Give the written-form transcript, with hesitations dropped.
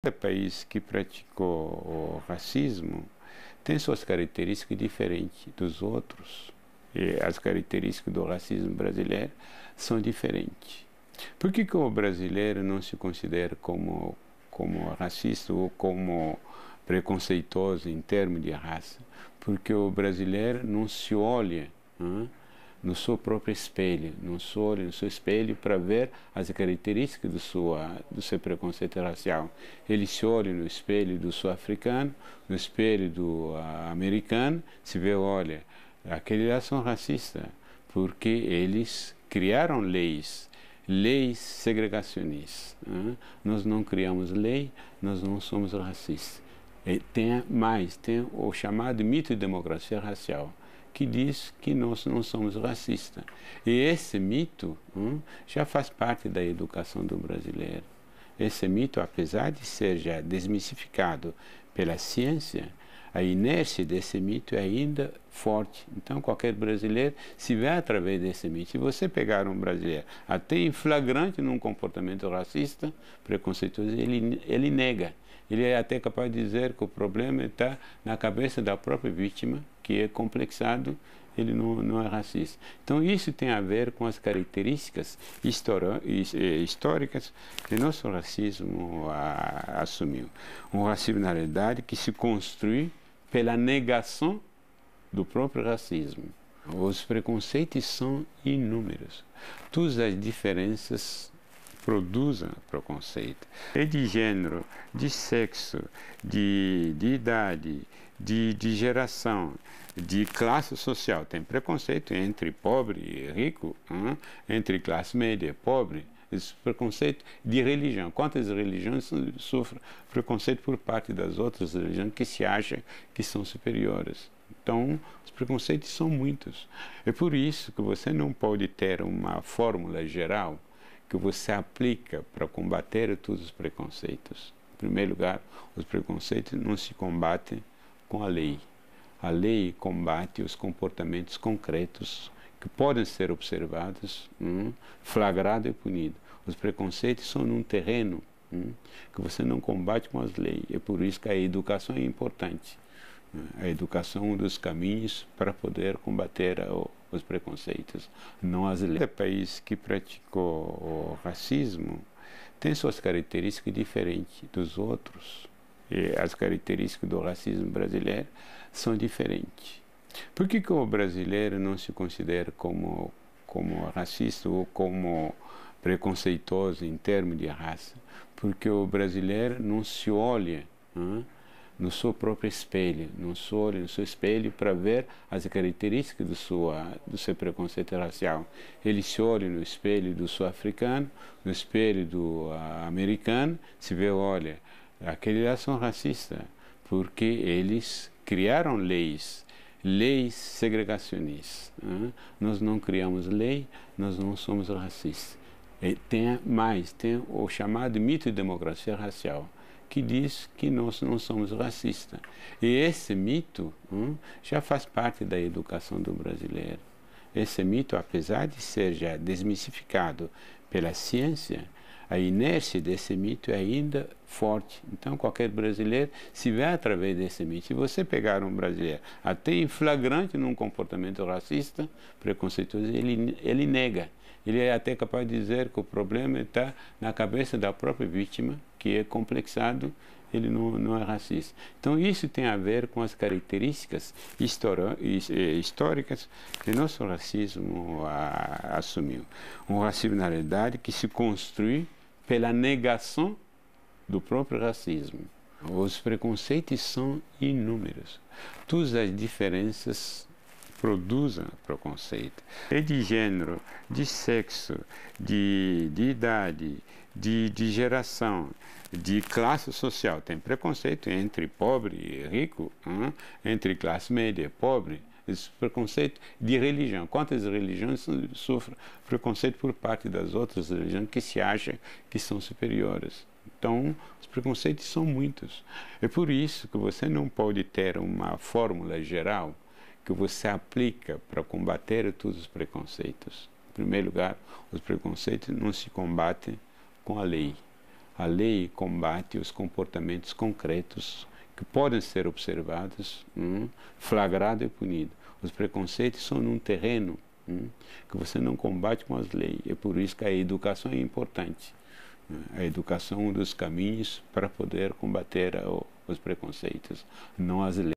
Cada país que praticou o racismo tem suas características diferentes dos outros. E as características do racismo brasileiro são diferentes. Por que o brasileiro não se considera como racista ou como preconceituoso em termos de raça? Porque o brasileiro não se olha no seu próprio espelho, não se olha no seu espelho para ver as características do seu preconceito racial. Ele se olha no espelho do sul-africano, no espelho do americano, se vê, olha, aqueles lá são racistas, porque eles criaram leis segregacionistas. Nós não criamos lei, nós não somos racistas. E tem o chamado mito de democracia racial, que diz que nós não somos racistas. E esse mito já faz parte da educação do brasileiro. Esse mito, apesar de ser já desmistificado pela ciência, a inércia desse mito é ainda forte. Então, qualquer brasileiro se vê através desse mito. Se você pegar um brasileiro até em flagrante num comportamento racista, preconceituoso, ele nega. Ele é até capaz de dizer que o problema está na cabeça da própria vítima, que é complexado, ele não é racista. Então, isso tem a ver com as características históricas que nosso racismo assumiu. Um racismo, na realidade, que se construi pela negação do próprio racismo. Os preconceitos são inúmeros. Todas as diferenças produzem preconceito. É de gênero, de sexo, de idade, de geração, de classe social. Tem preconceito entre pobre e rico, entre classe média e pobre. Esse preconceito de religião. Quantas religiões sofrem preconceito por parte das outras religiões que se acham que são superiores? Então, os preconceitos são muitos. É por isso que você não pode ter uma fórmula geral que você aplica para combater todos os preconceitos. Em primeiro lugar, os preconceitos não se combatem com a lei. A lei combate os comportamentos concretos que podem ser observados, flagrado e punido. Os preconceitos são num terreno que você não combate com as leis. É por isso que a educação é importante. A educação é um dos caminhos para poder combater os preconceitos, não as leis. Cada país que praticou o racismo tem suas características diferentes dos outros. E as características do racismo brasileiro são diferentes. Por que o brasileiro não se considera como racista ou como preconceituoso em termos de raça? Porque o brasileiro não se olha no seu próprio espelho, não se olha no seu espelho para ver as características do seu preconceito racial. Ele se olha no espelho do sul-africano, no espelho do americano, se vê, olha, aqueles lá são racistas, porque eles criaram leis segregacionistas. Nós não criamos lei, nós não somos racistas. E tem o chamado mito de democracia racial, que diz que nós não somos racistas. E esse mito já faz parte da educação do brasileiro. Esse mito, apesar de ser já desmistificado pela ciência, a inércia desse mito é ainda forte. Então, qualquer brasileiro se vê através desse mito. Se você pegar um brasileiro até em flagrante num comportamento racista, preconceituoso, ele nega. Ele é até capaz de dizer que o problema está na cabeça da própria vítima, que é complexado, ele não é racista. Então, isso tem a ver com as características históricas que nosso racismo assumiu. Um racismo, na realidade, que se construi pela negação do próprio racismo. Os preconceitos são inúmeros. Todas as diferenças produzem preconceito. É de gênero, de sexo, de idade, de geração, de classe social. Tem preconceito entre pobre e rico, entre classe média e pobre. Esse preconceito de religião. Quantas religiões sofrem preconceito por parte das outras religiões que se acham que são superiores? Então, os preconceitos são muitos. É por isso que você não pode ter uma fórmula geral que você aplica para combater todos os preconceitos. Em primeiro lugar, os preconceitos não se combatem com a lei. A lei combate os comportamentos concretos que podem ser observados, flagrado e punido. Os preconceitos são num terreno que você não combate com as leis. É por isso que a educação é importante. A educação é um dos caminhos para poder combater os preconceitos, não as leis.